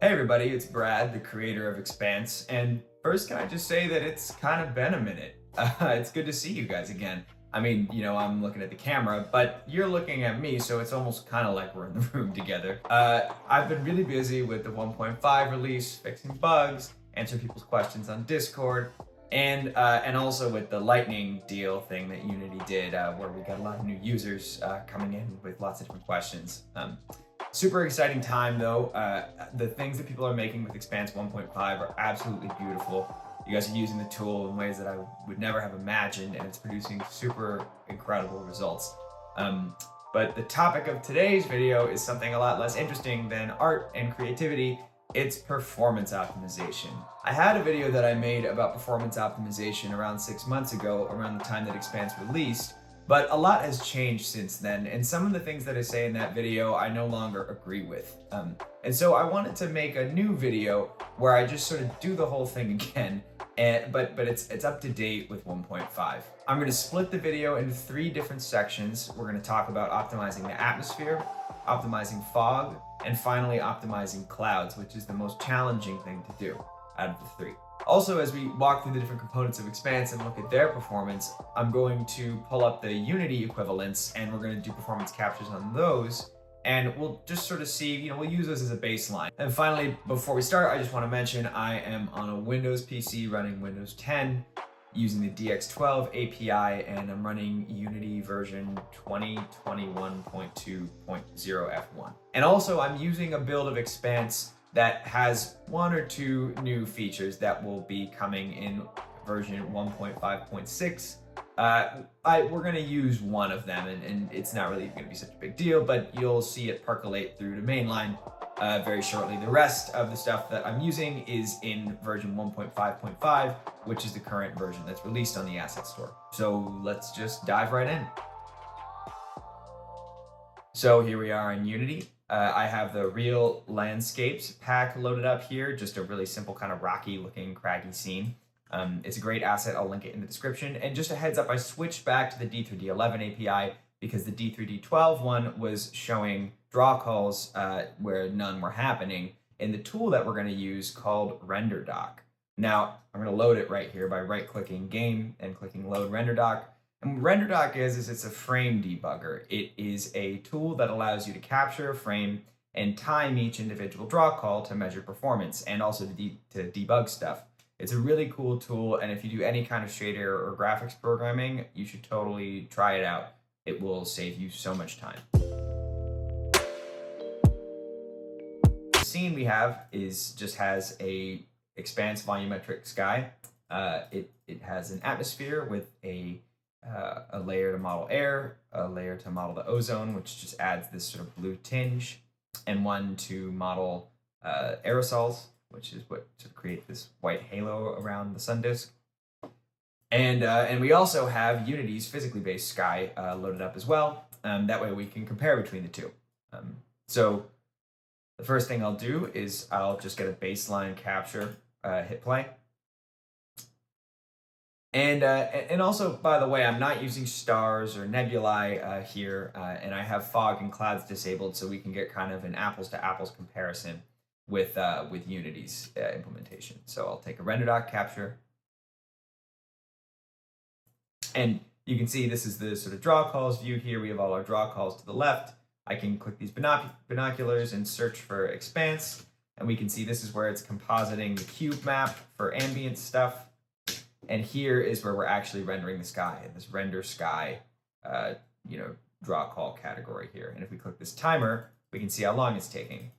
Hey everybody, it's Brad, the creator of Expanse, and first can I just say that it's kind of been a minute. It's good to see you guys again. I mean, I'm looking at the camera, but you're looking at me, so it's almost kind of like we're in the room together. I've been really busy with the 1.5 release, fixing bugs, answering people's questions on Discord, and also with the Lightning deal thing that Unity did, where we got a lot of new users coming in with lots of different questions. Super exciting time though. The things that people are making with Expanse 1.5 are absolutely beautiful. You guys are using the tool in ways that I would never have imagined, and it's producing super incredible results. But the topic of today's video is something a lot less interesting than art and creativity. It's performance optimization. I had a video that I made about performance optimization around 6 months ago, around the time that Expanse released. But a lot has changed since then, and some of the things that I say in that video I no longer agree with. And so I wanted to make a new video where I just sort of do the whole thing again, but it's up to date with 1.5. I'm going to split the video into 3 different sections. We're going to talk about optimizing the atmosphere, optimizing fog, and finally optimizing clouds, which is the most challenging thing to do out of the 3. Also, as we walk through the different components of Expanse and look at their performance, I'm going to pull up the Unity equivalents and we're going to do performance captures on those. And we'll just sort of see, we'll use those as a baseline. And finally, before we start, I just want to mention I am on a Windows PC running Windows 10 using the DX12 API, and I'm running Unity version 2021.2.0 F1. And also, I'm using a build of Expanse that has 1 or 2 new features that will be coming in version 1.5.6. We're going to use one of them, and it's not really going to be such a big deal, but you'll see it percolate through the mainline very shortly. The rest of the stuff that I'm using is in version 1.5.5, which is the current version that's released on the asset store. So let's just dive right in. So here we are in Unity. I have the Real Landscapes pack loaded up here, just a really simple kind of rocky looking craggy scene. It's a great asset, I'll link it in the description. And just a heads up, I switched back to the D3D11 API because the D3D12 one was showing draw calls where none were happening in the tool that we're going to use called renderdoc. Now, I'm going to load it right here by right-clicking Game and clicking Load renderdoc. And what renderdoc is it's a frame debugger. It is a tool that allows you to capture a frame and time each individual draw call to measure performance and also to debug stuff. It's a really cool tool, and if you do any kind of shader or graphics programming, you should totally try it out. It will save you so much time. The scene we have just has a Expanse volumetric sky. It has an atmosphere with a layer to model air, a layer to model the ozone, which just adds this sort of blue tinge, and one to model aerosols, which is what to create this white halo around the sun disk. And we also have Unity's physically based sky loaded up as well. That way we can compare between the two. So the first thing I'll do is I'll just get a baseline capture, hit play. And also, by the way, I'm not using stars or nebulae here, and I have fog and clouds disabled, so we can get kind of an apples-to-apples comparison with Unity's implementation. So I'll take a renderdoc capture, and you can see this is the sort of draw calls view here. We have all our draw calls to the left. I can click these binoculars and search for Expanse, and we can see this is where it's compositing the cube map for ambient stuff. And here is where we're actually rendering the sky in this render sky, draw call category here. And if we click this timer, we can see how long it's taking.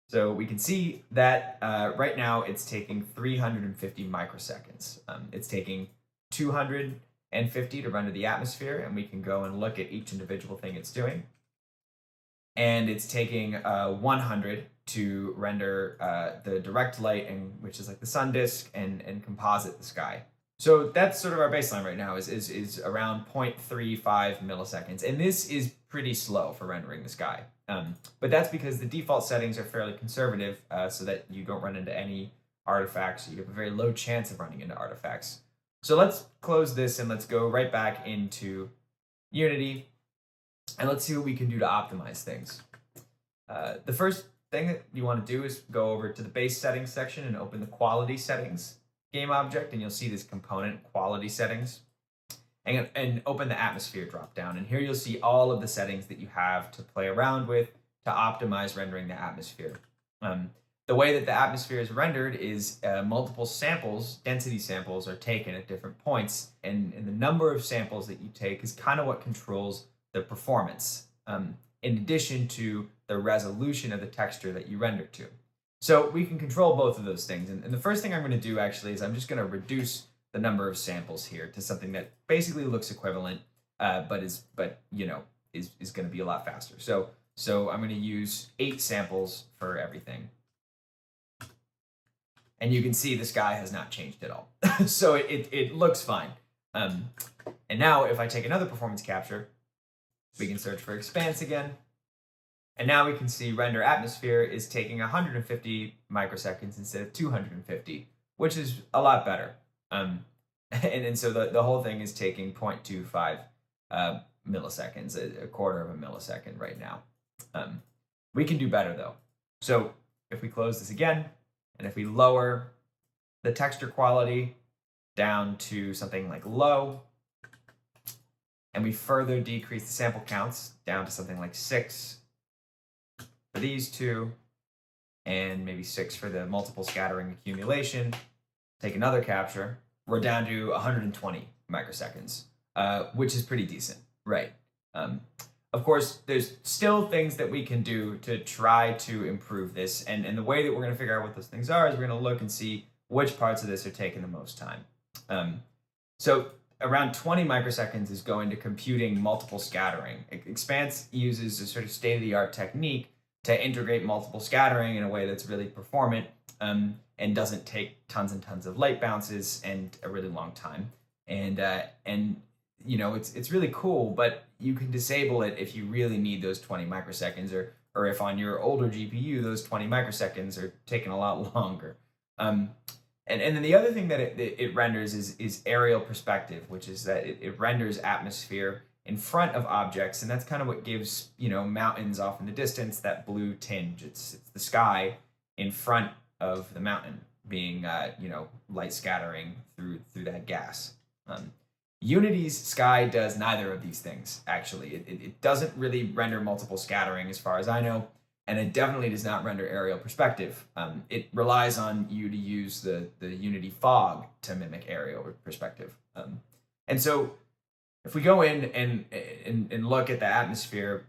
So we can see that right now it's taking 350 microseconds. It's taking 250 to render the atmosphere, and we can go and look at each individual thing it's doing. And it's taking 100 to render the direct light, which is like the sun disk, and composite the sky. So that's sort of our baseline right now is around 0.35 milliseconds. And this is pretty slow for rendering the sky. But that's because the default settings are fairly conservative so that you don't run into any artifacts. You have a very low chance of running into artifacts. So let's close this and let's go right back into Unity. And let's see what we can do to optimize things. The first thing that you want to do is go over to the base settings section and open the quality settings game object, and you'll see this component quality settings, and open the atmosphere drop down. And here you'll see all of the settings that you have to play around with to optimize rendering the atmosphere. The way that the atmosphere is rendered is multiple samples, density samples, are taken at different points, and the number of samples that you take is kind of what controls the performance, in addition to the resolution of the texture that you render to. So we can control both of those things. And the first thing I'm going to do actually is I'm just going to reduce the number of samples here to something that basically looks equivalent, but is going to be a lot faster. So I'm going to use 8 samples for everything. And you can see the sky has not changed at all. So it looks fine. And now if I take another performance capture, we can search for Expanse again. And now we can see render atmosphere is taking 150 microseconds instead of 250, which is a lot better. And so the whole thing is taking 0.25 milliseconds, a quarter of a millisecond right now. We can do better though. So if we close this again, and if we lower the texture quality down to something like low, and we further decrease the sample counts down to something like 6 for these two, and maybe 6 for the multiple scattering accumulation, take another capture, we're down to 120 microseconds, which is pretty decent, right? Of course, there's still things that we can do to try to improve this, and the way that we're going to figure out what those things are is we're going to look and see which parts of this are taking the most time. So around 20 microseconds is going to computing multiple scattering. Expanse uses a sort of state-of-the-art technique to integrate multiple scattering in a way that's really performant, and doesn't take tons and tons of light bounces and a really long time. And it's really cool, but you can disable it if you really need those 20 microseconds, or if on your older GPU those 20 microseconds are taking a lot longer. And then the other thing that it renders is aerial perspective, which is that it renders atmosphere in front of objects, and that's kind of what gives mountains off in the distance that blue tinge. It's the sky in front of the mountain being light scattering through that gas. Unity's sky does neither of these things, actually. It doesn't really render multiple scattering as far as I know, and it definitely does not render aerial perspective. It relies on you to use the Unity fog to mimic aerial perspective. And so if we go in and look at the atmosphere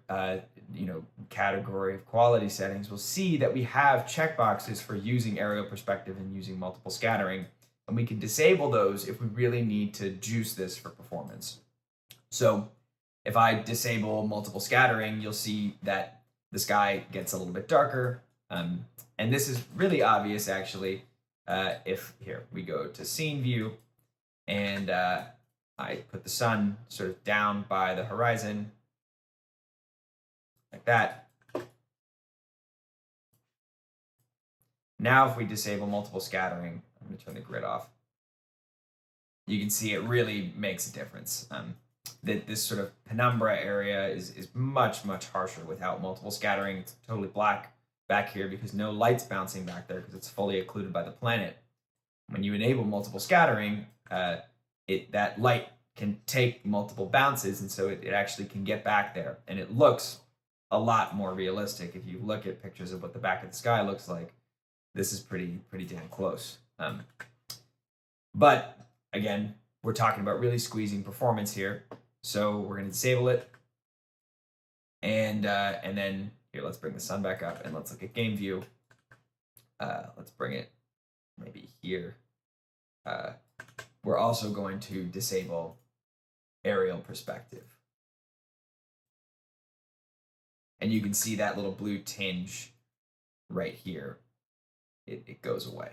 category of quality settings, we'll see that we have checkboxes for using aerial perspective and using multiple scattering. And we can disable those if we really need to juice this for performance. So if I disable multiple scattering, you'll see that the sky gets a little bit darker. And this is really obvious, actually, if here we go to scene view, and I put the sun sort of down by the horizon, like that. Now if we disable multiple scattering, I'm going to turn the grid off, you can see it really makes a difference. That this sort of penumbra area is much, much harsher without multiple scattering. It's totally black back here because no light's bouncing back there because it's fully occluded by the planet. When you enable multiple scattering, that light can take multiple bounces, and so it actually can get back there, and it looks a lot more realistic. If you look at pictures of what the back of the sky looks like, this is pretty damn close. But again, we're talking about really squeezing performance here, so we're going to disable it, and then here, let's bring the sun back up and let's look at game view. Let's bring it maybe here. We're also going to disable aerial perspective. And you can see that little blue tinge right here. It goes away.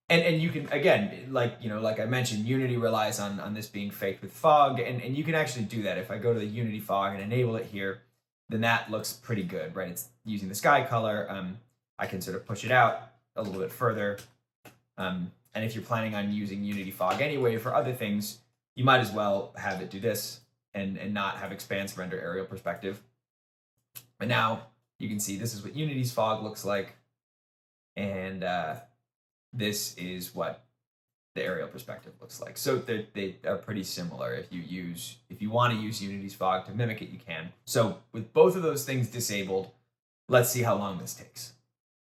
And you can, again, like I mentioned, Unity relies on this being faked with fog, and you can actually do that. If I go to the Unity fog and enable it here, then that looks pretty good, right? It's using the sky color. I can sort of push it out a little bit further. And if you're planning on using Unity fog anyway for other things, you might as well have it do this and not have Expanse render aerial perspective. And now you can see this is what Unity's fog looks like, and this is what the aerial perspective looks like. So they are pretty similar. If you want to use Unity's fog to mimic it, you can. So with both of those things disabled, let's see how long this takes.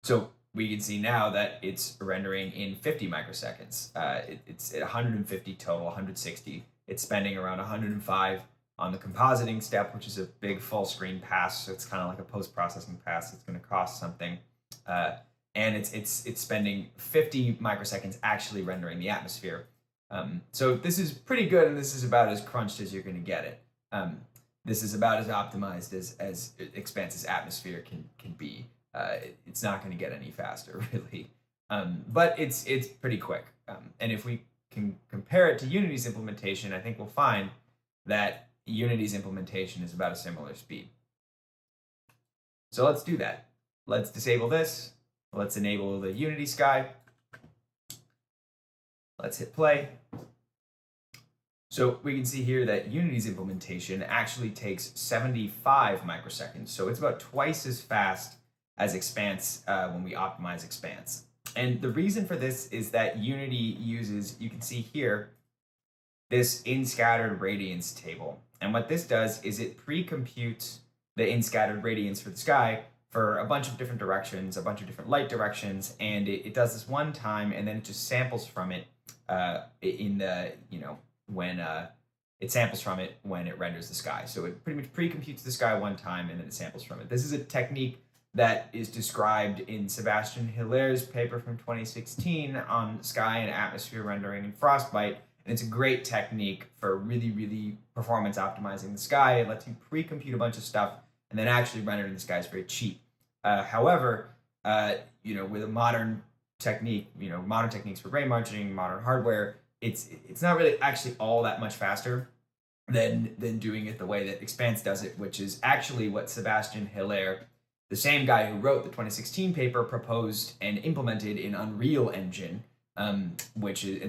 So we can see now that it's rendering in 50 microseconds. It's at 150 total, 160. It's spending around 105 on the compositing step, which is a big full screen pass. So it's kind of like a post-processing pass. It's going to cost something. And it's spending 50 microseconds actually rendering the atmosphere. So this is pretty good, and this is about as crunched as you're going to get it. This is about as optimized as Expanse's atmosphere can be. It's not going to get any faster, really. But it's pretty quick. And if we can compare it to Unity's implementation, I think we'll find that Unity's implementation is about a similar speed. So let's do that. Let's disable this. Let's enable the Unity sky. Let's hit play. So we can see here that Unity's implementation actually takes 75 microseconds. So it's about twice as fast as Expanse when we optimize Expanse. And the reason for this is that Unity uses, you can see here, this in-scattered radiance table. And what this does is it pre-computes the in-scattered radiance for the sky for a bunch of different directions, a bunch of different light directions, and it does this one time, and then it just samples from it when it samples from it when it renders the sky. So it pretty much pre-computes the sky one time, and then it samples from it. This is a technique that is described in Sebastian Hiller's paper from 2016 on sky and atmosphere rendering in Frostbite. And it's a great technique for really, really performance optimizing the sky. It lets you pre-compute a bunch of stuff and then actually rendering the sky is very cheap. However, with a modern technique, modern techniques for grain margining, modern hardware, it's not really actually all that much faster than doing it the way that Expanse does it, which is actually what Sebastian Hiller, the same guy who wrote the 2016 paper, proposed and implemented in Unreal Engine, and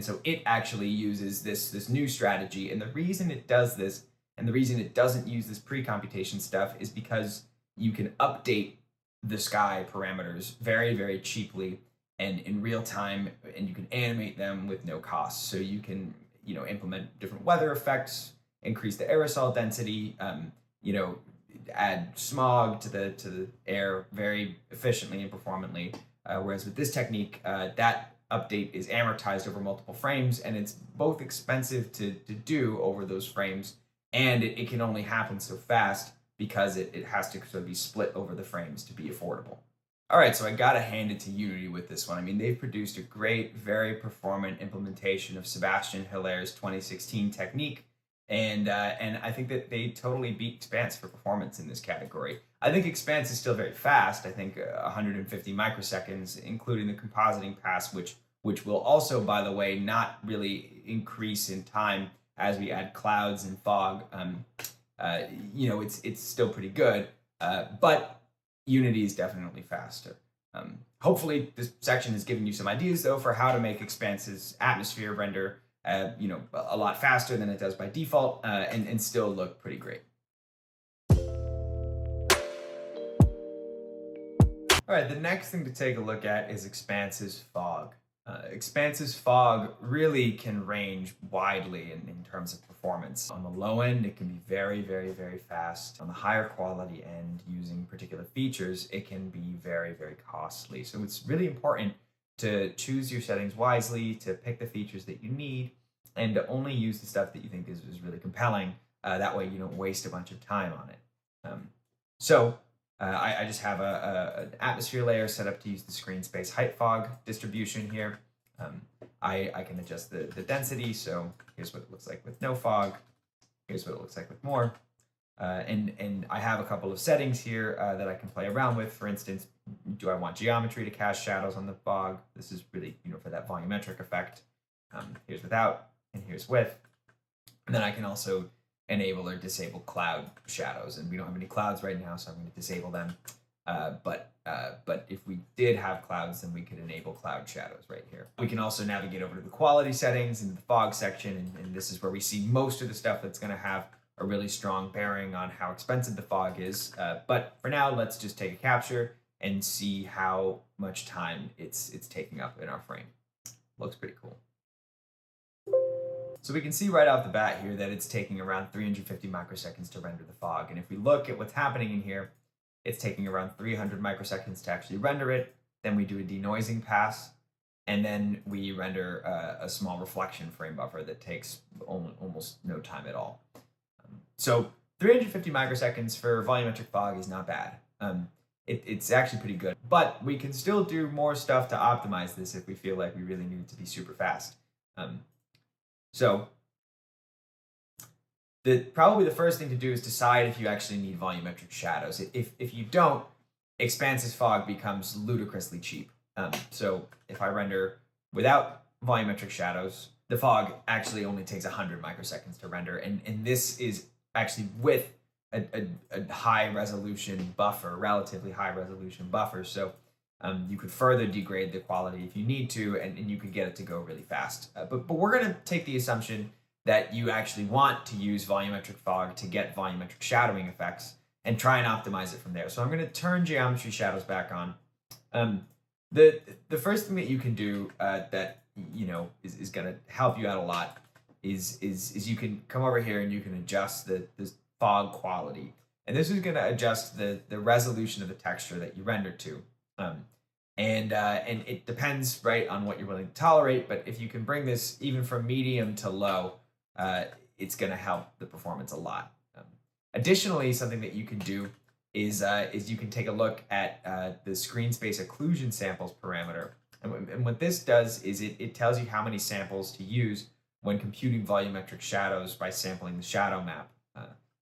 so it actually uses this new strategy. And the reason it does this, and the reason it doesn't use this pre-computation stuff, is because you can update the sky parameters very, very cheaply and in real time, and you can animate them with no cost. So you can, implement different weather effects, increase the aerosol density, add smog to the air very efficiently and performantly. Whereas with this technique, that update is amortized over multiple frames, and it's both expensive to do over those frames, and it can only happen so fast because it has to sort of be split over the frames to be affordable. All right, so I gotta hand it to Unity with this one. I mean, they've produced a great, very performant implementation of Sebastian Hiller's 2016 technique, and I think that they totally beat Expanse for performance in this category. I think Expanse is still very fast. I think 150 microseconds, including the compositing pass, which will also, by the way, not really increase in time as we add clouds and fog. It's still pretty good, but Unity is definitely faster. Hopefully, this section has given you some ideas, though, for how to make Expanse's atmosphere render, a lot faster than it does by default, and still look pretty great. All right, the next thing to take a look at is Expanse's fog. Expanse's fog really can range widely in terms of performance. On the low end, it can be very, very, very fast. On the higher quality end, using particular features, it can be very, very costly. So it's really important to choose your settings wisely, to pick the features that you need, and to only use the stuff that you think is really compelling. That way you don't waste a bunch of time on it. I just have an atmosphere layer set up to use the screen space height fog distribution here. I can adjust the density, so here's what it looks like with no fog. Here's what it looks like with more. And I have a couple of settings here that I can play around with. For instance, do I want geometry to cast shadows on the fog? This is really, for that volumetric effect. Here's without, and here's with. And then I can also enable or disable cloud shadows, and we don't have any clouds right now, so I'm going to disable them. But if we did have clouds, then we could enable cloud shadows right here. We can also navigate over to the quality settings in the fog section, and this is where we see most of the stuff that's going to have a really strong bearing on how expensive the fog is. But for now, let's just take a capture and see how much time it's taking up in our frame. Looks pretty cool. So we can see right off the bat here that it's taking around 350 microseconds to render the fog. And if we look at what's happening in here, it's taking around 300 microseconds to actually render it. Then we do a denoising pass, and then we render a small reflection frame buffer that takes almost no time at all. So 350 microseconds for volumetric fog is not bad. It's actually pretty good, but we can still do more stuff to optimize this if we feel like we really need it to be super fast. So probably the first thing to do is decide if you actually need volumetric shadows. If you don't, Expanse's fog becomes ludicrously cheap. So if I render without volumetric shadows, the fog actually only takes 100 microseconds to render, and this is actually with a high resolution buffer, relatively high resolution buffer. So you could further degrade the quality if you need to, and you could get it to go really fast. But we're going to take the assumption that you actually want to use volumetric fog to get volumetric shadowing effects and try and optimize it from there. So I'm going to turn geometry shadows back on. The first thing that you can do that is going to help you out a lot is you can come over here and you can adjust the fog quality, and this is going to adjust the resolution of the texture that you render to. And it depends, right, on what you're willing to tolerate, but if you can bring this even from medium to low, it's going to help the performance a lot. Additionally, something that you can do is you can take a look at the screen space occlusion samples parameter. And what this does is it tells you how many samples to use when computing volumetric shadows by sampling the shadow map.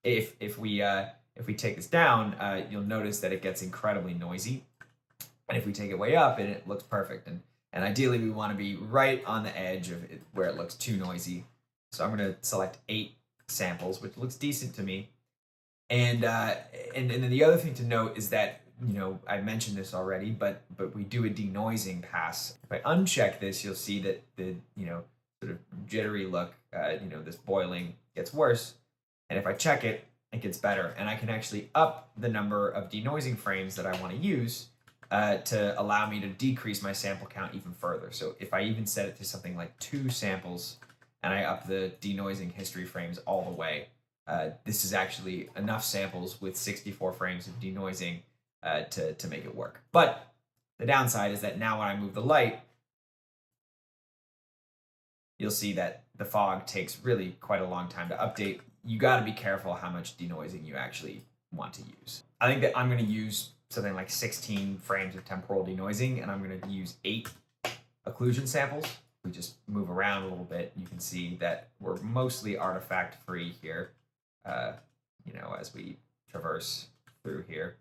If we take this down, you'll notice that it gets incredibly noisy. And if we take it way up, it looks perfect. And ideally, we want to be right on the edge of it where it looks too noisy. So I'm going to select 8 samples, which looks decent to me. And then the other thing to note is that, I mentioned this already, but we do a denoising pass. If I uncheck this, you'll see that the sort of jittery look, this boiling gets worse. And if I check it, it gets better. And I can actually up the number of denoising frames that I want to use to allow me to decrease my sample count even further. So if I even set it to something like 2 samples and I up the denoising history frames all the way, this is actually enough samples with 64 frames of denoising to make it work. But the downside is that now when I move the light, you'll see that the fog takes really quite a long time to update. You got to be careful how much denoising you actually want to use. I think that I'm going to use something like 16 frames of temporal denoising, and I'm going to use 8 occlusion samples. We just move around a little bit. You can see that we're mostly artifact free here, as we traverse through here.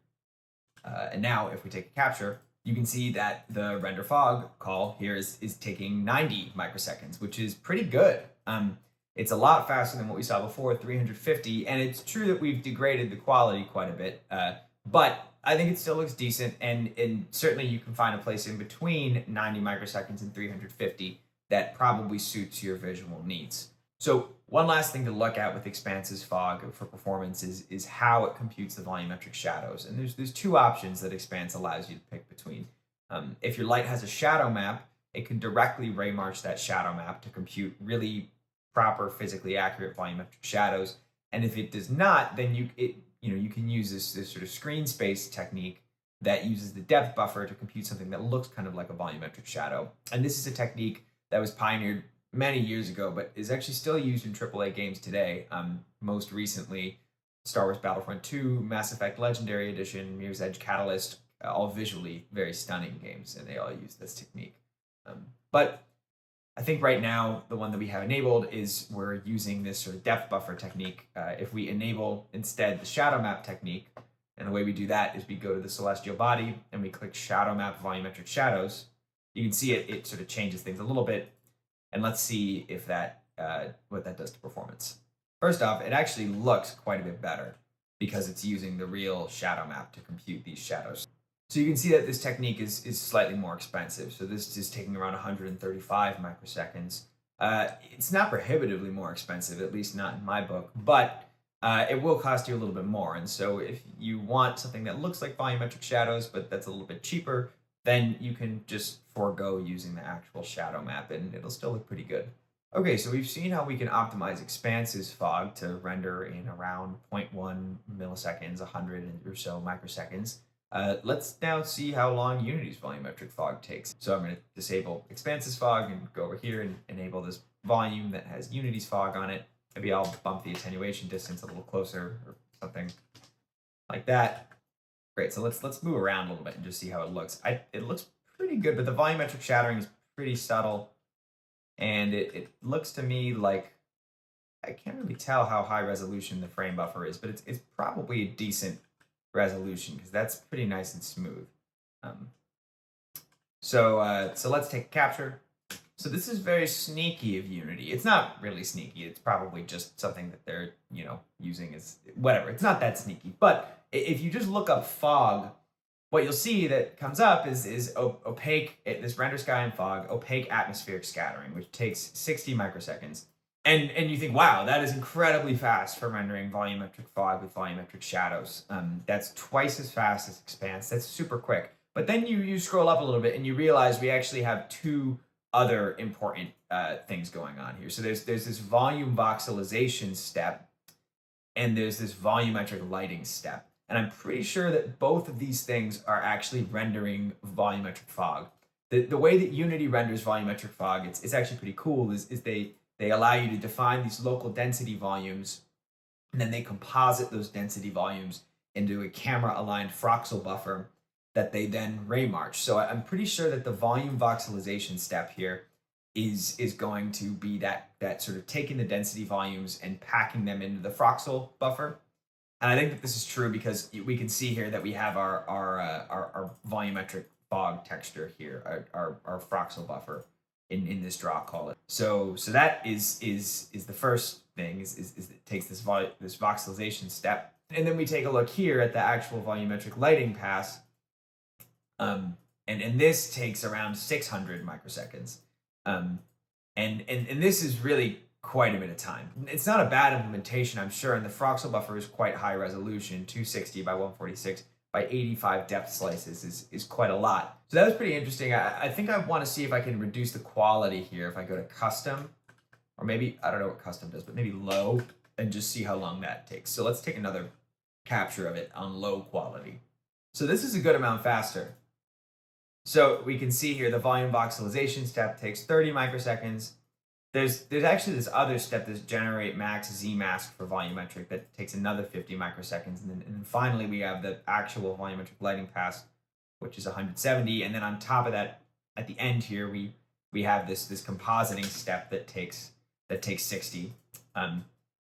And now if we take a capture, you can see that the render fog call here is taking 90 microseconds, which is pretty good. It's a lot faster than what we saw before, 350, and it's true that we've degraded the quality quite a bit, but I think it still looks decent, and certainly you can find a place in between 90 microseconds and 350 that probably suits your visual needs. So one last thing to look at with Expanse's fog for performance is how it computes the volumetric shadows. And there's 2 options that Expanse allows you to pick between. If your light has a shadow map, it can directly ray march that shadow map to compute really proper, physically accurate volumetric shadows. And if it does not, then you can use this sort of screen space technique that uses the depth buffer to compute something that looks kind of like a volumetric shadow. And this is a technique that was pioneered many years ago, but is actually still used in AAA games today. Most recently, Star Wars Battlefront 2, Mass Effect Legendary Edition, Mirror's Edge Catalyst, all visually very stunning games, and they all use this technique. But I think right now, the one that we have enabled is we're using this sort of depth buffer technique. If we enable instead the shadow map technique, and the way we do that is we go to the celestial body and we click shadow map volumetric shadows. You can see it sort of changes things a little bit. And let's see if what that does to performance. First off, it actually looks quite a bit better because it's using the real shadow map to compute these shadows. So you can see that this technique is slightly more expensive. So this is taking around 135 microseconds. It's not prohibitively more expensive, at least not in my book, but it will cost you a little bit more. And so if you want something that looks like volumetric shadows, but that's a little bit cheaper, then you can just forego using the actual shadow map and it'll still look pretty good. Okay, so we've seen how we can optimize Expanse's fog to render in around 0.1 milliseconds, 100 or so microseconds. Let's now see how long Unity's volumetric fog takes. So I'm going to disable Expanse's fog and go over here and enable this volume that has Unity's fog on it. Maybe I'll bump the attenuation distance a little closer or something like that. Great, so let's move around a little bit and just see how it looks. It looks pretty good, but the volumetric shattering is pretty subtle. And it looks to me like, I can't really tell how high resolution the frame buffer is, but it's probably a decent resolution because that's pretty nice and smooth. So let's take a capture. So this is very sneaky of Unity. It's not really sneaky. It's probably just something that they're, using as whatever. It's not that sneaky. But if you just look up fog, what you'll see that comes up is opaque, this render sky and fog, opaque atmospheric scattering, which takes 60 microseconds. And you think, wow, that is incredibly fast for rendering volumetric fog with volumetric shadows. That's twice as fast as Expanse. That's super quick. But then you scroll up a little bit and you realize we actually have two other important things going on here. So there's this volume voxelization step and there's this volumetric lighting step. And I'm pretty sure that both of these things are actually rendering volumetric fog. The way that Unity renders volumetric fog, it's actually pretty cool, is they allow you to define these local density volumes, and then they composite those density volumes into a camera-aligned Froxel buffer that they then ray-march. So I'm pretty sure that the volume voxelization step here is going to be that sort of taking the density volumes and packing them into the Froxel buffer. And I think that this is true because we can see here that we have our volumetric fog texture here, our Froxel buffer in this draw call. So that is the first thing is it takes this voxelization step, and then we take a look here at the actual volumetric lighting pass. And this takes around 600 microseconds. And this is really quite a bit of time. It's not a bad implementation, I'm sure, and the Froxel buffer is quite high resolution, 260 by 146 by 85 depth slices is quite a lot. So that was pretty interesting. I think I want to see if I can reduce the quality here if I go to custom, or maybe, I don't know what custom does, but maybe low, and just see how long that takes. So let's take another capture of it on low quality. So this is a good amount faster. So we can see here the volume voxelization step takes 30 microseconds. There's actually this other step, this generate max Z mask for volumetric, that takes another 50 microseconds. And then finally we have the actual volumetric lighting pass, which is 170. And then on top of that, at the end here, we have this compositing step that takes 60.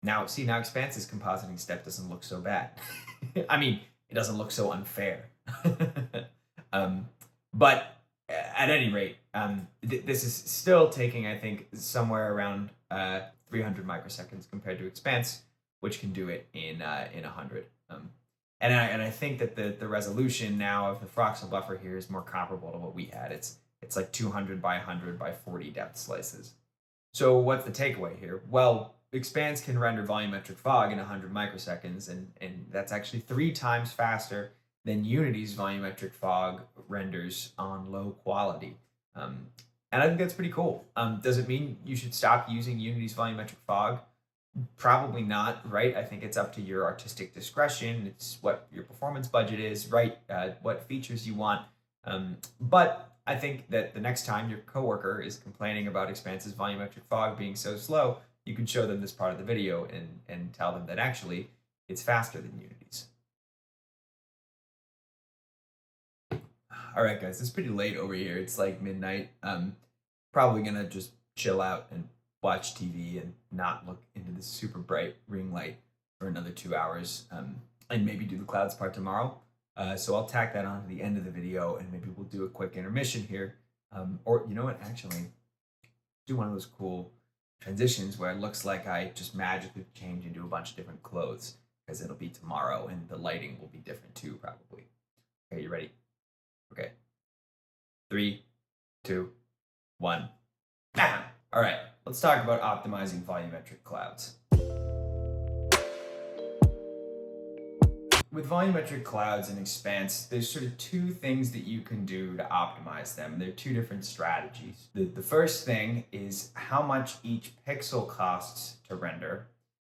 Now Expanse's compositing step doesn't look so bad. I mean, it doesn't look so unfair. But at any rate, this is still taking, I think, somewhere around 300 microseconds compared to Expanse, which can do it in 100. And I think that the resolution now of the Froxel buffer here is more comparable to what we had. It's like 200 by 100 by 40 depth slices. So what's the takeaway here? Well, Expanse can render volumetric fog in 100 microseconds, and that's actually 3 times faster than Unity's volumetric fog renders on low quality. And I think that's pretty cool. Does it mean you should stop using Unity's volumetric fog? Probably not, right? I think it's up to your artistic discretion. It's what your performance budget is, right? What features you want. But I think that the next time your coworker is complaining about Expanse's volumetric fog being so slow, you can show them this part of the video and tell them that actually it's faster than Unity's. All right, guys, it's pretty late over here. It's like midnight. Probably gonna just chill out and watch TV and not look into this super bright ring light for another 2 hours, and maybe do the clouds part tomorrow. So I'll tack that on to the end of the video, and maybe we'll do a quick intermission here. Or you know what, actually, do one of those cool transitions where it looks like I just magically change into a bunch of different clothes, because it'll be tomorrow and the lighting will be different too, probably. Okay, you ready? Okay. 3, 2, 1. Bam! All right, let's talk about optimizing volumetric clouds. with volumetric clouds and Expanse, there's sort of two things that you can do to optimize them. They're two different strategies. The first thing is how much each pixel costs to render.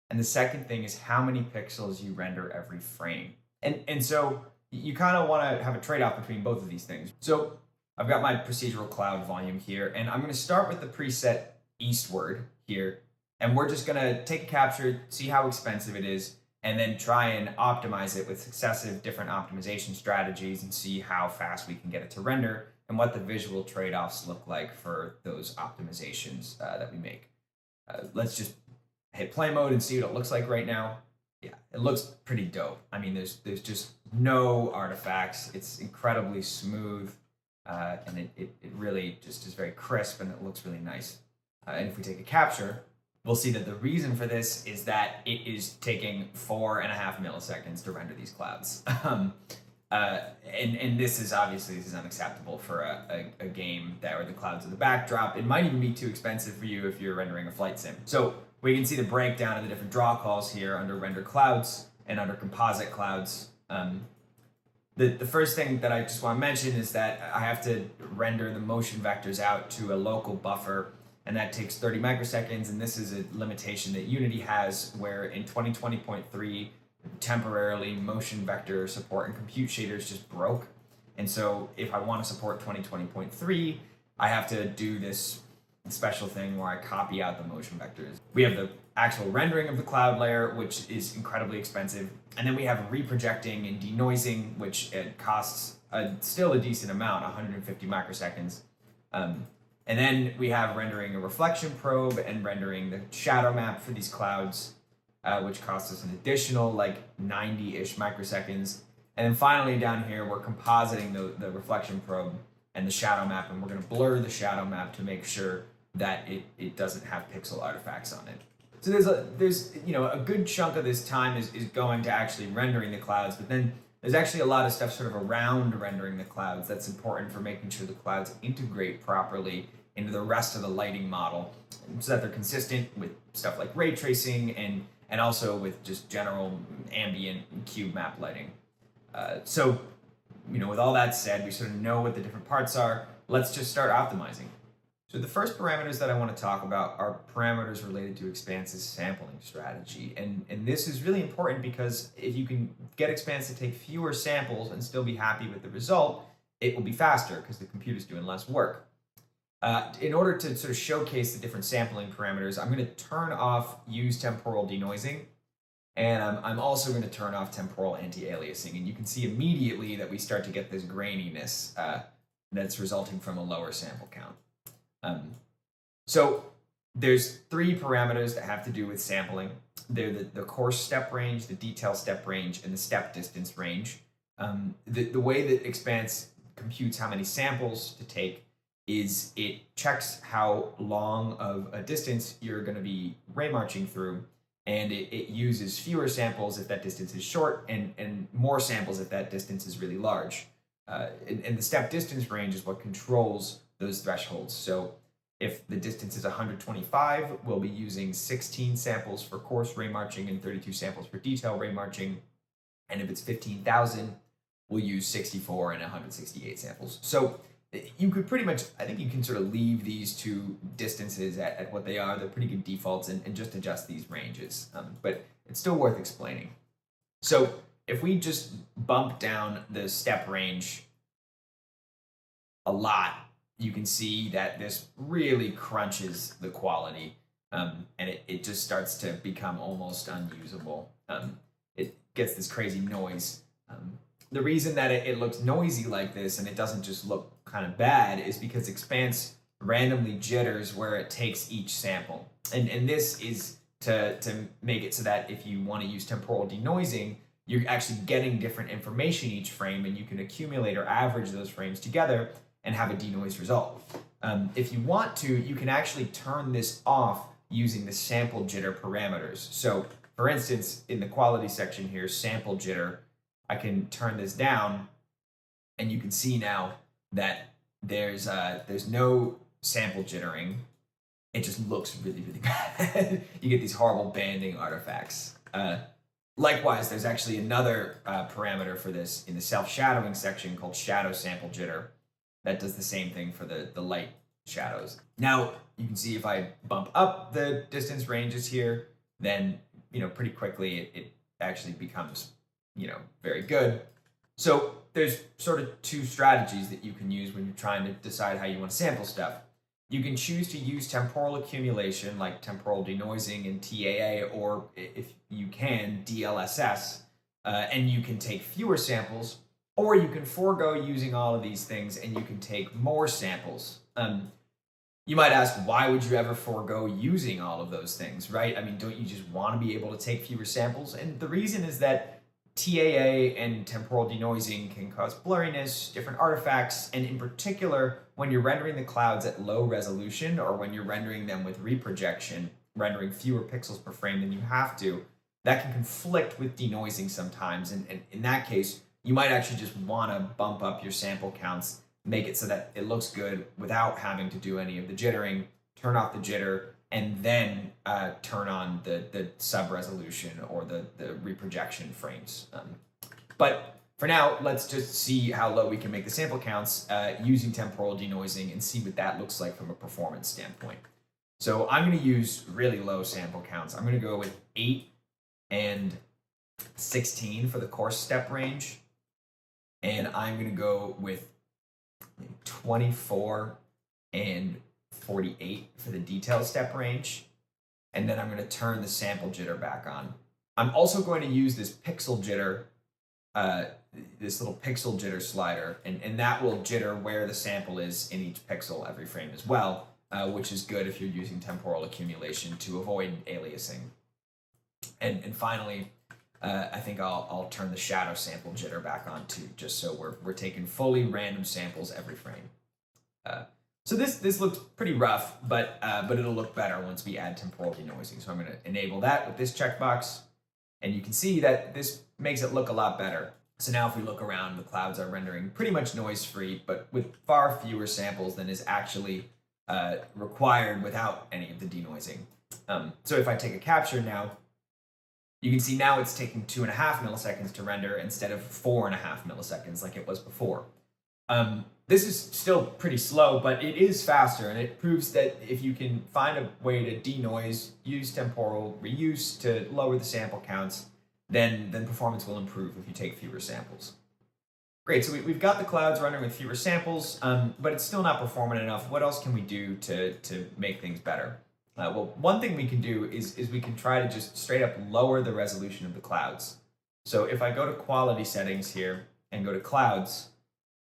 And the second thing is how many pixels you render every frame. And so you kind of want to have a trade-off between both of these things. So I've got my procedural cloud volume here, and I'm going to start with the preset eastward here. And we're just going to take a capture, see how expensive it is, and then try and optimize it with successive different optimization strategies and see how fast we can get it to render and what the visual trade-offs look like for those optimizations that we make. Let's just hit play mode and see what it looks like right now. Yeah, it looks pretty dope. I mean, there's just no artifacts. It's incredibly smooth, and it really just is very crisp, and it looks really nice. And if we take a capture, we'll see that the reason for this is that it is taking 4.5 milliseconds to render these clouds. And this is unacceptable for a game where the clouds are the backdrop. It might even be too expensive for you if you're rendering a flight sim. So we can see the breakdown of the different draw calls here under render clouds and under composite clouds. The first thing that I just want to mention is that I have to render the motion vectors out to a local buffer, and that takes 30 microseconds, and this is a limitation that Unity has, where in 2020.3, temporarily motion vector support and compute shaders just broke. And so if I want to support 2020.3, I have to do this special thing where I copy out the motion vectors. We have the actual rendering of the cloud layer, which is incredibly expensive. And then we have reprojecting and denoising, which it costs still a decent amount, 150 microseconds. And then we have rendering a reflection probe and rendering the shadow map for these clouds, which costs us an additional 90-ish microseconds. And then finally down here, we're compositing the reflection probe and the shadow map, and we're going to blur the shadow map to make sure that it doesn't have pixel artifacts on it. So there's a good chunk of this time is going to actually rendering the clouds, but then there's actually a lot of stuff sort of around rendering the clouds that's important for making sure the clouds integrate properly into the rest of the lighting model so that they're consistent with stuff like ray tracing and also with just general ambient cube map lighting. So with all that said, we sort of know what the different parts are. Let's just start optimizing. So the first parameters that I want to talk about are parameters related to Expanse's sampling strategy. And this is really important because if you can get Expanse to take fewer samples and still be happy with the result, it will be faster because the computer's doing less work. In order to sort of showcase the different sampling parameters, I'm going to turn off use temporal denoising, and I'm also going to turn off temporal anti-aliasing. And you can see immediately that we start to get this graininess that's resulting from a lower sample count. So there's three parameters that have to do with sampling. They're the coarse step range, the detail step range, and the step distance range. The way that Expanse computes how many samples to take is it checks how long of a distance you're going to be ray marching through, and it uses fewer samples if that distance is short and more samples if that distance is really large. And the step distance range is what controls those thresholds. So if the distance is 125, we'll be using 16 samples for coarse ray marching and 32 samples for detail ray marching. And if it's 15,000, we'll use 64 and 168 samples. So you could pretty much, I think you can sort of leave these two distances at what they are. They're pretty good defaults and just adjust these ranges. But it's still worth explaining. So if we just bump down the step range a lot, you can see that this really crunches the quality, and it just starts to become almost unusable. It gets this crazy noise. The reason that it looks noisy like this and it doesn't just look kind of bad is because Expanse randomly jitters where it takes each sample. And this is to make it so that if you want to use temporal denoising, you're actually getting different information each frame, and you can accumulate or average those frames together and have a denoise result. If you want to, you can actually turn this off using the sample jitter parameters. So for instance, in the quality section here, sample jitter, I can turn this down, and you can see now that there's no sample jittering. It just looks really, really bad. You get these horrible banding artifacts. Likewise, there's actually another parameter for this in the self-shadowing section called shadow sample jitter that does the same thing for the light shadows. Now, you can see if I bump up the distance ranges here, then, pretty quickly it actually becomes, very good. So there's sort of two strategies that you can use when you're trying to decide how you want to sample stuff. You can choose to use temporal accumulation like temporal denoising and TAA, or if you can, DLSS, and you can take fewer samples, or you can forego using all of these things and you can take more samples. You might ask, why would you ever forego using all of those things, right? I mean, don't you just want to be able to take fewer samples? And the reason is that TAA and temporal denoising can cause blurriness, different artifacts, and in particular, when you're rendering the clouds at low resolution or when you're rendering them with reprojection, rendering fewer pixels per frame than you have to, that can conflict with denoising sometimes. And in that case, you might actually just want to bump up your sample counts, make it so that it looks good without having to do any of the jittering, turn off the jitter, and then turn on the sub-resolution or the reprojection frames. But for now, let's just see how low we can make the sample counts using temporal denoising and see what that looks like from a performance standpoint. So I'm going to use really low sample counts. I'm going to go with 8 and 16 for the coarse step range. And I'm going to go with 24 and 48 for the detail step range. And then I'm going to turn the sample jitter back on. I'm also going to use this pixel jitter, this little pixel jitter slider, and that will jitter where the sample is in each pixel every frame as well, which is good if you're using temporal accumulation to avoid aliasing. And finally, I think I'll turn the shadow sample jitter back on too, just so we're taking fully random samples every frame. So this looks pretty rough, but it'll look better once we add temporal denoising. So I'm going to enable that with this checkbox, and you can see that this makes it look a lot better. So now if we look around, the clouds are rendering pretty much noise-free, but with far fewer samples than is actually required without any of the denoising. So if I take a capture now, you can see now it's taking 2.5 milliseconds to render instead of 4.5 milliseconds like it was before. This is still pretty slow, but it is faster, and it proves that if you can find a way to denoise, use temporal reuse to lower the sample counts, then performance will improve if you take fewer samples. Great, so we've got the clouds running with fewer samples, but it's still not performant enough. What else can we do to make things better? Well, one thing we can do is we can try to just straight up lower the resolution of the clouds. So if I go to quality settings here and go to clouds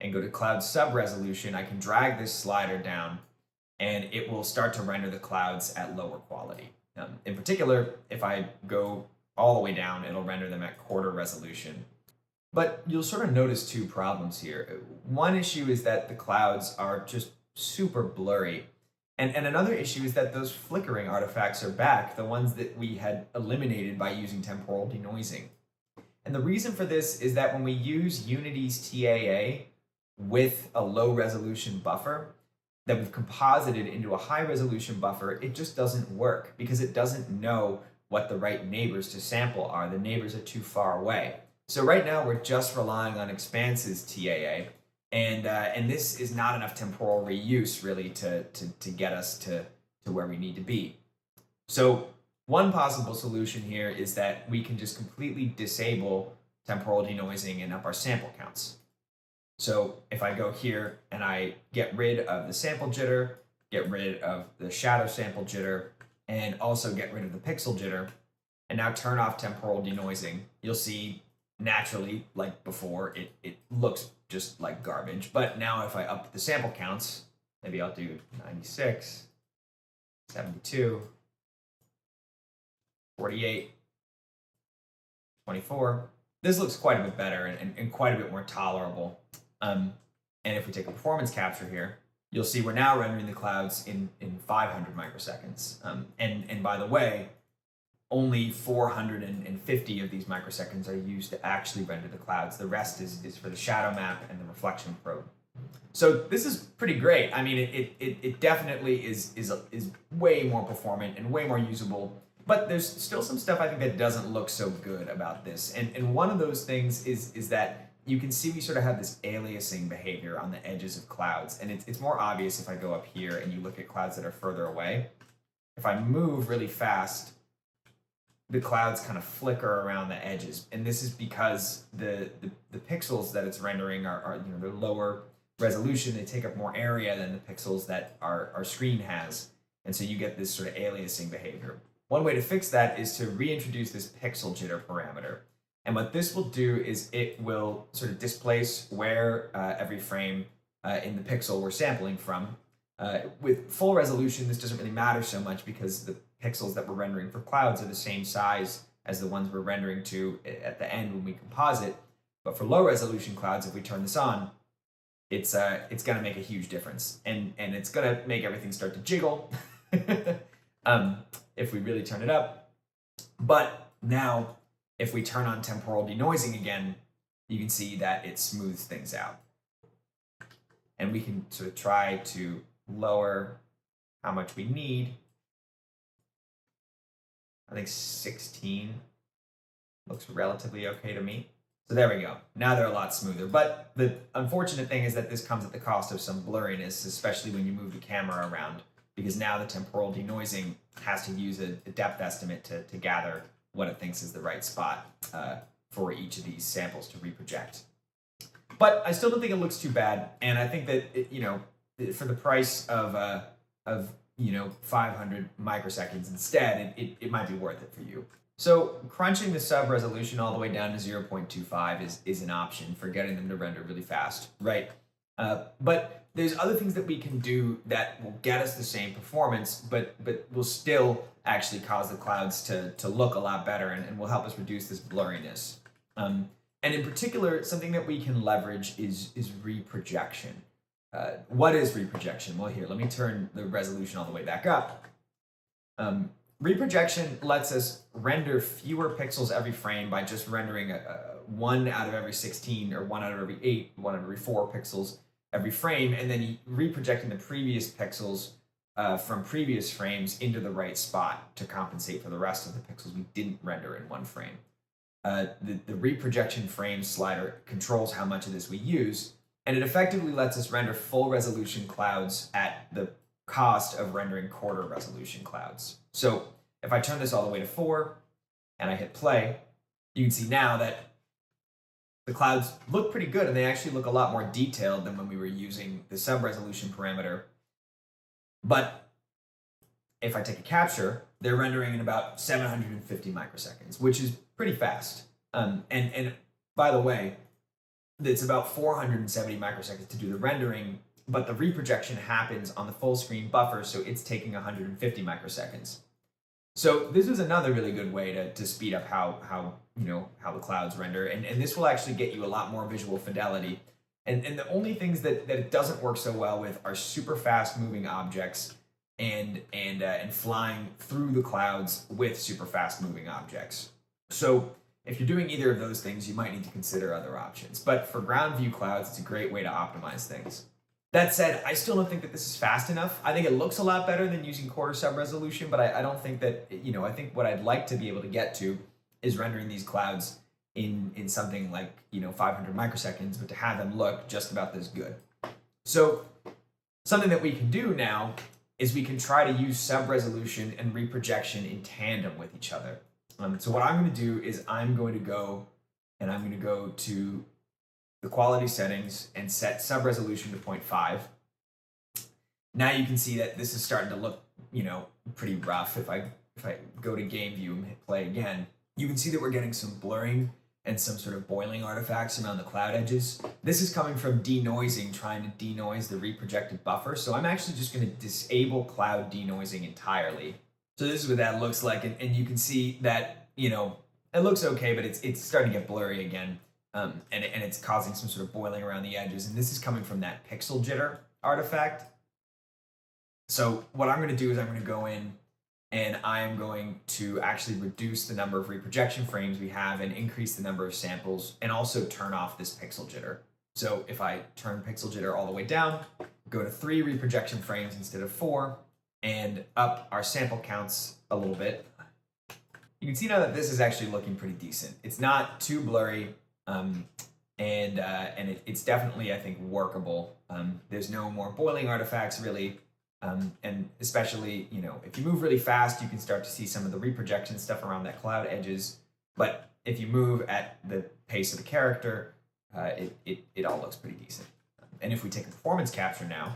and go to cloud sub-resolution, I can drag this slider down and it will start to render the clouds at lower quality. In particular, if I go all the way down, it'll render them at quarter resolution. But you'll sort of notice two problems here. One issue is that the clouds are just super blurry. And another issue is that those flickering artifacts are back, the ones that we had eliminated by using temporal denoising. And the reason for this is that when we use Unity's TAA with a low resolution buffer that we've composited into a high resolution buffer, it just doesn't work because it doesn't know what the right neighbors to sample are. The neighbors are too far away. So right now we're just relying on Expanse's TAA, and this is not enough temporal reuse really to get us to where we need to be. So one possible solution here is that we can just completely disable temporal denoising and up our sample counts. So if I go here and I get rid of the sample jitter, get rid of the shadow sample jitter, and also get rid of the pixel jitter, and now turn off temporal denoising, you'll see naturally, like before, it looks just like garbage. But now if I up the sample counts, maybe I'll do 96, 72, 48, 24. This looks quite a bit better and quite a bit more tolerable. And if we take a performance capture here, you'll see we're now rendering the clouds in 500 microseconds. And by the way, only 450 of these microseconds are used to actually render the clouds. The rest is for the shadow map and the reflection probe. So this is pretty great. I mean, it definitely is way more performant and way more usable But there's still some stuff I think that doesn't look so good about this. And one of those things is that you can see we sort of have this aliasing behavior on the edges of clouds. And it's more obvious if I go up here and you look at clouds that are further away. If I move really fast, the clouds kind of flicker around the edges. And this is because the pixels that it's rendering are they're lower resolution. They take up more area than the pixels that our screen has. And so you get this sort of aliasing behavior. One way to fix that is to reintroduce this pixel jitter parameter. And what this will do is it will sort of displace where every frame in the pixel we're sampling from. With full resolution, this doesn't really matter so much because the pixels that we're rendering for clouds are the same size as the ones we're rendering to at the end when we composite. But for low resolution clouds, if we turn this on, it's going to make a huge difference. And it's going to make everything start to jiggle if we really turn it up. But now, if we turn on temporal denoising again, you can see that it smooths things out. And we can sort of try to lower how much we need. I think 16 looks relatively okay to me. So there we go. Now they're a lot smoother. But the unfortunate thing is that this comes at the cost of some blurriness, especially when you move the camera around, because now the temporal denoising has to use a depth estimate to gather what it thinks is the right spot for each of these samples to reproject. But I still don't think it looks too bad, and I think that for the price of 500 microseconds instead, it might be worth it for you. So crunching the sub resolution all the way down to 0.25 is an option for getting them to render really fast, right? But there's other things that we can do that will get us the same performance, but will still actually cause the clouds to look a lot better and will help us reduce this blurriness. And in particular, something that we can leverage is reprojection. What is reprojection? Well, here, let me turn the resolution all the way back up. Reprojection lets us render fewer pixels every frame by just rendering 1 out of every 16 or 1 out of every 8, 1 out of every 4 pixels every frame, and then reprojecting the previous pixels from previous frames into the right spot to compensate for the rest of the pixels we didn't render in one frame. The reprojection frame slider controls how much of this we use, and it effectively lets us render full resolution clouds at the cost of rendering quarter resolution clouds. So if I turn this all the way to 4 and I hit play, you can see now that the clouds look pretty good, and they actually look a lot more detailed than when we were using the sub-resolution parameter. But if I take a capture, they're rendering in about 750 microseconds, which is pretty fast. And by the way, it's about 470 microseconds to do the rendering, but the reprojection happens on the full screen buffer, so it's taking 150 microseconds. So this is another really good way to speed up how the clouds render, and this will actually get you a lot more visual fidelity. And the only things that it doesn't work so well with are super fast moving objects and flying through the clouds with super fast moving objects. So if you're doing either of those things, you might need to consider other options. But for ground view clouds, it's a great way to optimize things. That said, I still don't think that this is fast enough. I think it looks a lot better than using quarter sub resolution, but I don't think that, I think what I'd like to be able to get to is rendering these clouds in something like, 500 microseconds, but to have them look just about this good. So something that we can do now is we can try to use sub resolution and reprojection in tandem with each other. So what I'm going to do is I'm going to go to the quality settings and set sub resolution to 0.5. Now you can see that this is starting to look, pretty rough. If I go to game view and hit play again, you can see that we're getting some blurring and some sort of boiling artifacts around the cloud edges. This is coming from denoising, trying to denoise the reprojected buffer. So I'm actually just going to disable cloud denoising entirely. So this is what that looks like, and you can see that, it looks okay, but it's starting to get blurry again. And it's causing some sort of boiling around the edges. And this is coming from that pixel jitter artifact. So what I'm going to do is I'm going to go in and I am going to actually reduce the number of reprojection frames we have and increase the number of samples and also turn off this pixel jitter. So if I turn pixel jitter all the way down, go to 3 reprojection frames instead of 4, and up our sample counts a little bit, you can see now that this is actually looking pretty decent. It's not too blurry, and it's definitely, I think, workable. There's no more boiling artifacts really, and especially, you know, if you move really fast, you can start to see some of the reprojection stuff around that cloud edges. But if you move at the pace of the character, it all looks pretty decent. And if we take a performance capture now,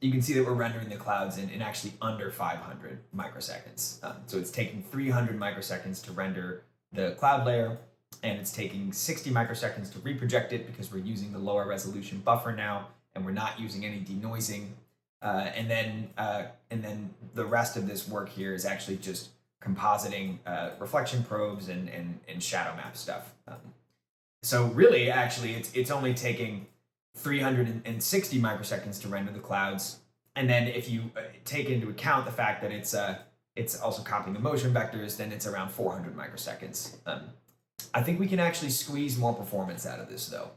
you can see that we're rendering the clouds in actually under 500 microseconds. So it's taking 300 microseconds to render the cloud layer, and it's taking 60 microseconds to reproject it because we're using the lower resolution buffer now, and we're not using any denoising. And then the rest of this work here is actually just compositing reflection probes and shadow map stuff. So really, actually, it's only taking 360 microseconds to render the clouds, and then if you take into account the fact that it's also copying the motion vectors, then it's around 400 microseconds. I think we can actually squeeze more performance out of this though,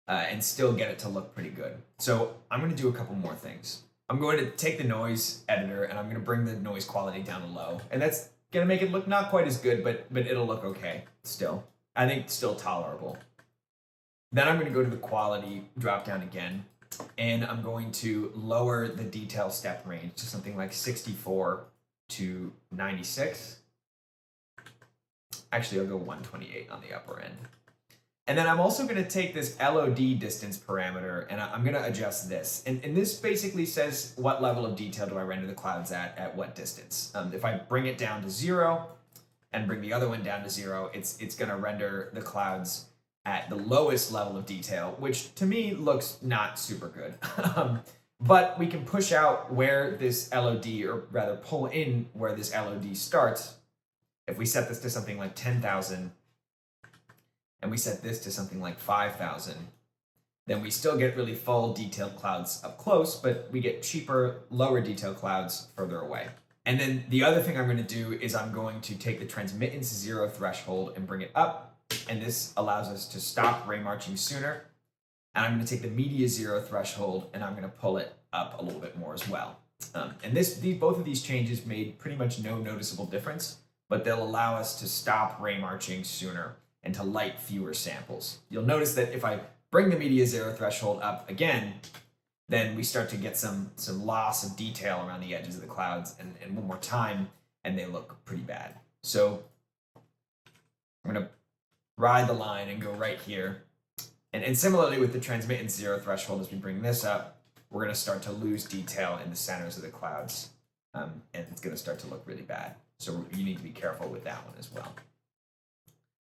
and still get it to look pretty good. So I'm going to do a couple more things. I'm going to take the noise editor and I'm going to bring the noise quality down to low, and that's going to make it look not quite as good, but it'll look okay still. I think still tolerable. Then I'm going to go to the quality drop down again, and I'm going to lower the detail step range to something like 64 to 96. Actually, I'll go 128 on the upper end. And then I'm also going to take this LOD distance parameter, and I'm going to adjust this. And this basically says what level of detail do I render the clouds at what distance. If I bring it down to 0 and bring the other one down to 0, it's going to render the clouds at the lowest level of detail, which to me looks not super good. But we can push out where this LOD, or rather pull in where this LOD starts. If we set this to something like 10,000, and we set this to something like 5,000, then we still get really full detailed clouds up close, but we get cheaper, lower detail clouds further away. And then the other thing I'm going to do is I'm going to take the transmittance 0 threshold and bring it up, and this allows us to stop ray marching sooner. And I'm going to take the media 0 threshold and I'm going to pull it up a little bit more as well. And both of these changes made pretty much no noticeable difference, but they'll allow us to stop ray marching sooner and to light fewer samples. You'll notice that if I bring the media 0 threshold up again, then we start to get some loss of detail around the edges of the clouds, and one more time, and they look pretty bad. So I'm going to ride the line and go right here. And similarly with the transmittance 0 threshold, as we bring this up, we're going to start to lose detail in the centers of the clouds, and it's going to start to look really bad. So you need to be careful with that one as well.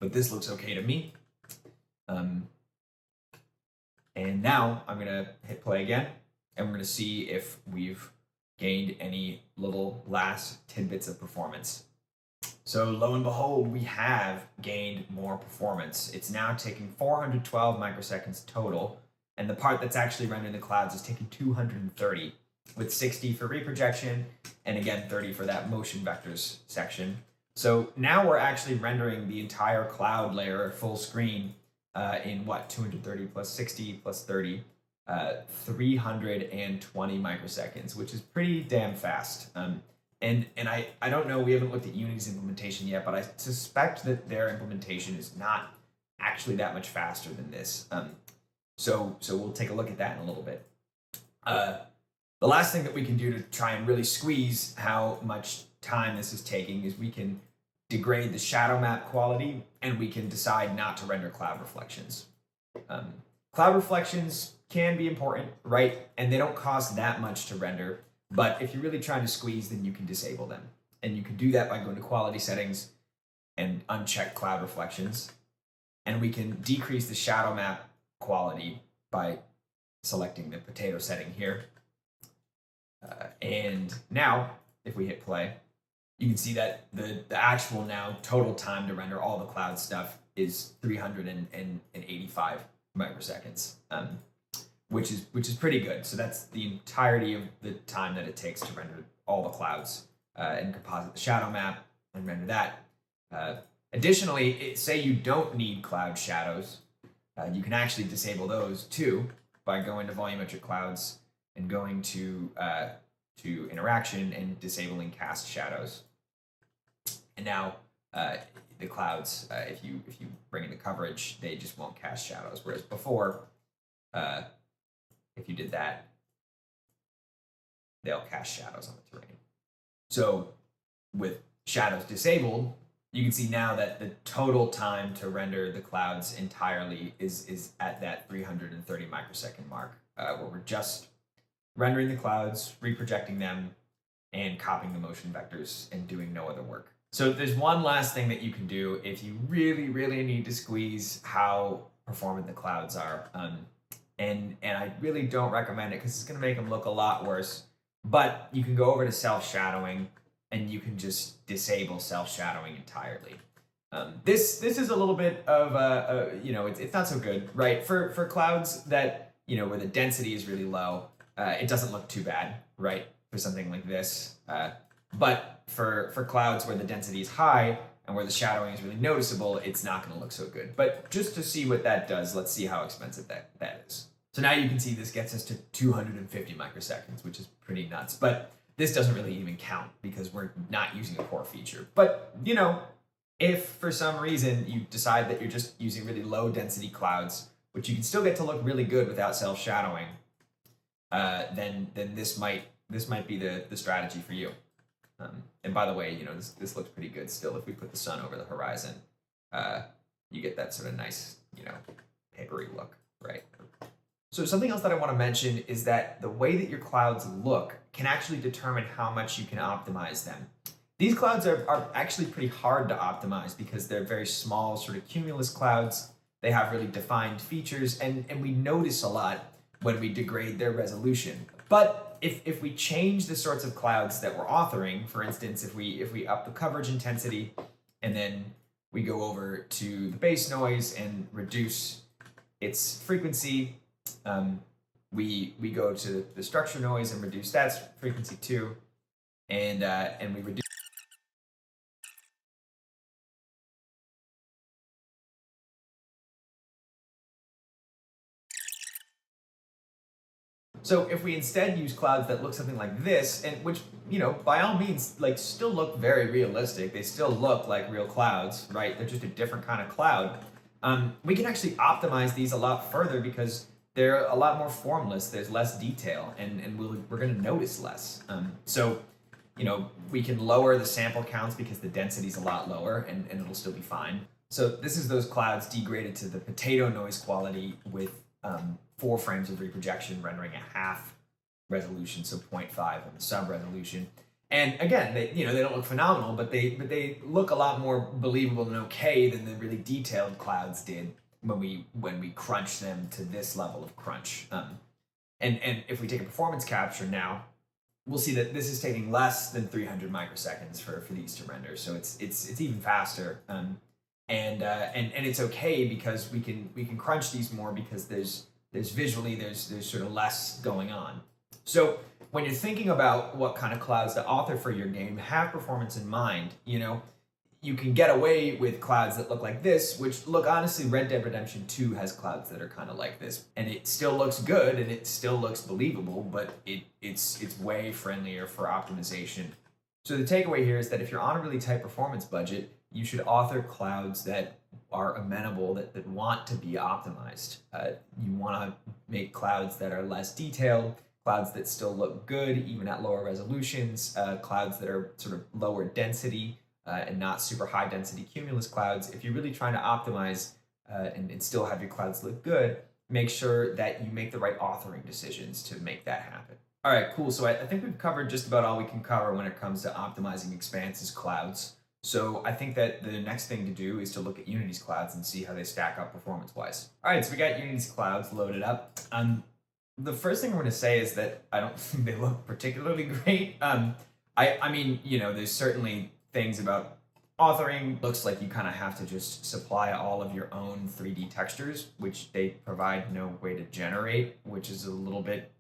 But this looks okay to me. And now I'm going to hit play again, and we're going to see if we've gained any little last tidbits of performance. So lo and behold, we have gained more performance. It's now taking 412 microseconds total, and the part that's actually rendering the clouds is taking 230, with 60 for reprojection, and again 30 for that motion vectors section. So now we're actually rendering the entire cloud layer full screen in what, 230 plus 60 plus 30, 320 microseconds, which is pretty damn fast. And I don't know, we haven't looked at Unity's implementation yet, but I suspect that their implementation is not actually that much faster than this. So we'll take a look at that in a little bit. The last thing that we can do to try and really squeeze how much time this is taking is we can degrade the shadow map quality, and we can decide not to render cloud reflections. Cloud reflections can be important, right? And they don't cost that much to render. But if you're really trying to squeeze, then you can disable them. And you can do that by going to quality settings and uncheck cloud reflections. And we can decrease the shadow map quality by selecting the potato setting here. And now, if we hit play, you can see that the actual now total time to render all the cloud stuff is 385 microseconds. Which is pretty good. So that's the entirety of the time that it takes to render all the clouds and composite the shadow map and render that. Additionally, say you don't need cloud shadows, you can actually disable those too by going to volumetric clouds and going to interaction and disabling cast shadows. And now the clouds, if you bring in the coverage, they just won't cast shadows. Whereas before, if you did that, they'll cast shadows on the terrain. So with shadows disabled, you can see now that the total time to render the clouds entirely is at that 330 microsecond mark, where we're just rendering the clouds, reprojecting them, and copying the motion vectors and doing no other work. So there's one last thing that you can do if you really, really need to squeeze how performant the clouds are. And I really don't recommend it because it's going to make them look a lot worse. But you can go over to self-shadowing and you can just disable self-shadowing entirely. This is a little bit of it's not so good, right? For clouds that where the density is really low, it doesn't look too bad, right? For something like this, but for clouds where the density is high and where the shadowing is really noticeable, it's not going to look so good. But just to see what that does, let's see how expensive that is. So now you can see this gets us to 250 microseconds, which is pretty nuts. But this doesn't really even count because we're not using a core feature. But, if for some reason you decide that you're just using really low density clouds, which you can still get to look really good without self-shadowing, then this might be the strategy for you. And by the way, this looks pretty good still. If we put the sun over the horizon, you get that sort of nice, papery look, right? So something else that I want to mention is that the way that your clouds look can actually determine how much you can optimize them. These clouds are actually pretty hard to optimize because they're very small, sort of cumulus clouds. They have really defined features, and we notice a lot when we degrade their resolution. But if we change the sorts of clouds that we're authoring, for instance, if we up the coverage intensity and then we go over to the base noise and reduce its frequency, we go to the structure noise and reduce that frequency too, and we reduce. So if we instead use clouds that look something like this, and which, by all means, still look very realistic, they still look like real clouds, right? They're just a different kind of cloud. We can actually optimize these a lot further because they're a lot more formless, there's less detail, and we're going to notice less. So we can lower the sample counts because the density's a lot lower, and it'll still be fine. So this is those clouds degraded to the potato noise quality with 4 frames of reprojection, rendering at half resolution, so 0.5 on the sub-resolution. And again, they don't look phenomenal, but they look a lot more believable and okay than the really detailed clouds did when we crunch them to this level of crunch. And if we take a performance capture now, we'll see that this is taking less than 300 microseconds for these to render, so it's even faster. And it's okay because we can crunch these more because there's visually there's sort of less going on. So when you're thinking about what kind of clouds to author for your game, have performance in mind. You can get away with clouds that look like this, which look, honestly, Red Dead Redemption 2 has clouds that are kind of like this, and it still looks good and it still looks believable, but it's way friendlier for optimization. So the takeaway here is that if you're on a really tight performance budget, you should author clouds that are amenable, that want to be optimized. You want to make clouds that are less detailed, clouds that still look good even at lower resolutions, clouds that are sort of lower density and not super high density cumulus clouds. If you're really trying to optimize and still have your clouds look good, make sure that you make the right authoring decisions to make that happen. All right, cool. So I think we've covered just about all we can cover when it comes to optimizing Expanse's clouds. So I think that the next thing to do is to look at Unity's clouds and see how they stack up performance-wise. All right, so we got Unity's clouds loaded up. The first thing I'm going to say is that I don't think they look particularly great. I mean, there's certainly things about authoring. Looks like you kind of have to just supply all of your own 3D textures, which they provide no way to generate, which is a little bit,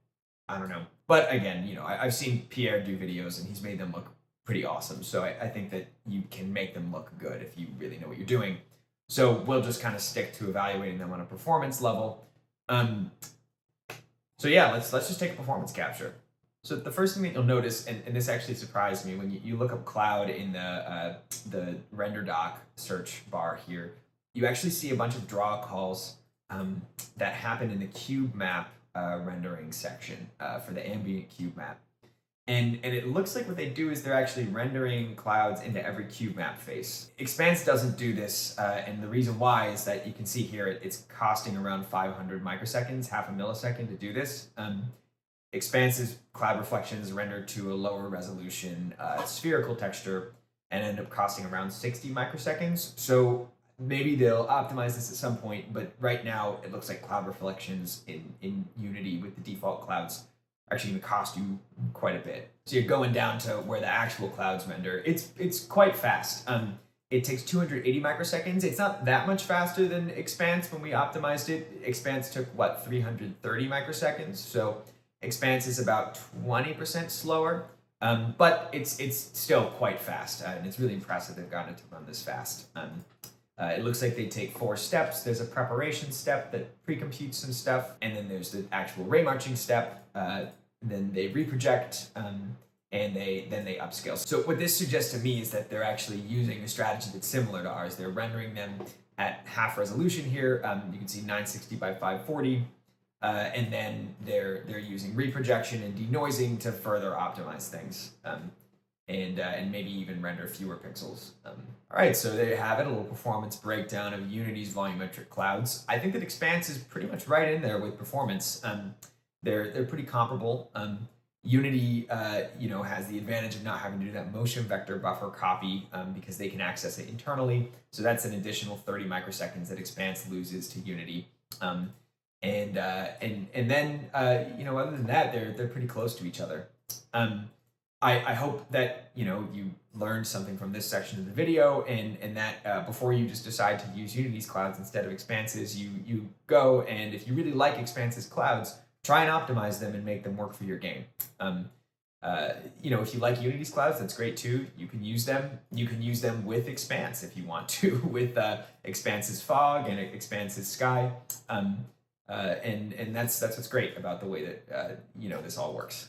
I don't know. But again, I've seen Pierre do videos and he's made them look pretty awesome. So I think that you can make them look good if you really know what you're doing. So we'll just kind of stick to evaluating them on a performance level. So yeah, let's just take a performance capture. So the first thing that you'll notice, and this actually surprised me, when you look up cloud in the renderdoc search bar here, you actually see a bunch of draw calls that happen in the cube map rendering section for the ambient cube map. And it looks like what they do is they're actually rendering clouds into every cube map face. Expanse doesn't do this, and the reason why is that you can see here it's costing around 500 microseconds, half a millisecond to do this. Expanse's cloud reflections rendered to a lower resolution spherical texture and end up costing around 60 microseconds. So maybe they'll optimize this at some point, but right now it looks like cloud reflections in Unity with the default clouds are actually going to cost you quite a bit. So you're going down to where the actual clouds render. It's quite fast. It takes 280 microseconds. It's not that much faster than Expanse when we optimized it. Expanse took, what, 330 microseconds? So Expanse is about 20% slower, but it's still quite fast, and it's really impressive they've gotten it to run this fast. It looks like they take 4 steps. There's a preparation step that pre-computes some stuff, and then there's the actual ray marching step. Then they reproject, and then they upscale. So what this suggests to me is that they're actually using a strategy that's similar to ours. They're rendering them at half resolution here. You can see 960 by 540. And then they're using reprojection and denoising to further optimize things, and maybe even render fewer pixels. All right, so there you have it, a little performance breakdown of Unity's volumetric clouds. I think that Expanse is pretty much right in there with performance. They're pretty comparable. Unity, has the advantage of not having to do that motion vector buffer copy because they can access it internally. So that's an additional 30 microseconds that Expanse loses to Unity. And then other than that, they're pretty close to each other. I hope that you learned something from this section of the video, and that before you just decide to use Unity's clouds instead of Expanse's, you go, and if you really like Expanse's clouds, try and optimize them and make them work for your game. If you like Unity's clouds, that's great too. You can use them. You can use them with Expanse if you want to, with Expanse's fog and Expanse's sky. And that's what's great about the way that this all works.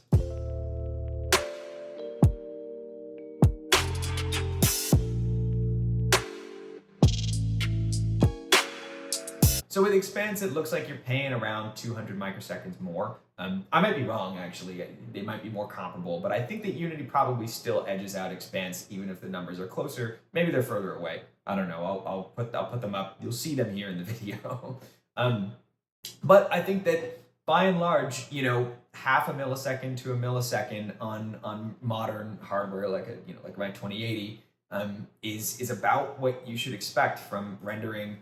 So with Expanse, it looks like you're paying around 200 microseconds more. I might be wrong, actually. They might be more comparable, but I think that Unity probably still edges out Expanse, even if the numbers are closer. Maybe they're further away. I don't know. I'll put them up. You'll see them here in the video. But I think that by and large, half a millisecond to a millisecond on modern hardware like around 2080 is about what you should expect from rendering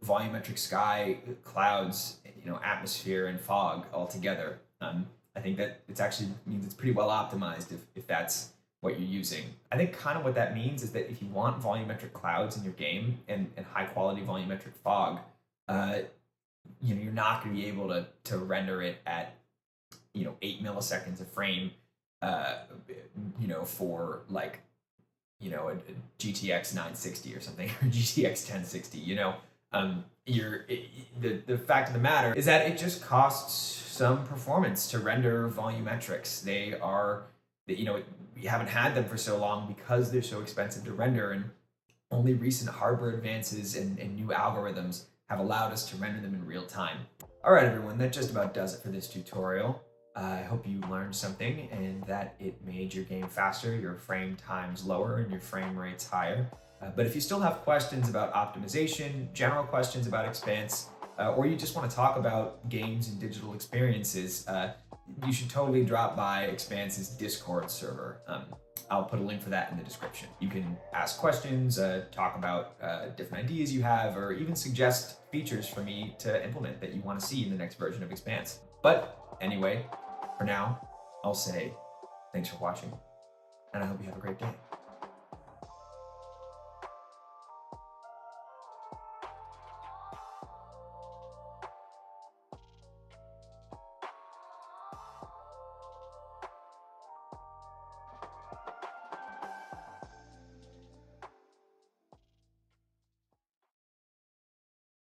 volumetric sky, clouds, atmosphere, and fog all together. I think that it actually means it's pretty well optimized if that's what you're using. I think kind of what that means is that if you want volumetric clouds in your game and high quality volumetric fog, you're not going to be able to render it at 8 milliseconds a frame for like a GTX 960 or something, or GTX 1060. The fact of the matter is that it just costs some performance to render volumetrics. We haven't had them for so long because they're so expensive to render, and only recent hardware advances and new algorithms have allowed us to render them in real time. All right, everyone, that just about does it for this tutorial. I hope you learned something and that it made your game faster, your frame times lower, and your frame rates higher. But if you still have questions about optimization, general questions about Expanse, or you just want to talk about games and digital experiences, you should totally drop by Expanse's Discord server. I'll put a link for that in the description. You can ask questions, talk about different ideas you have, or even suggest features for me to implement that you want to see in the next version of Expanse. But anyway, for now, I'll say thanks for watching, and I hope you have a great day.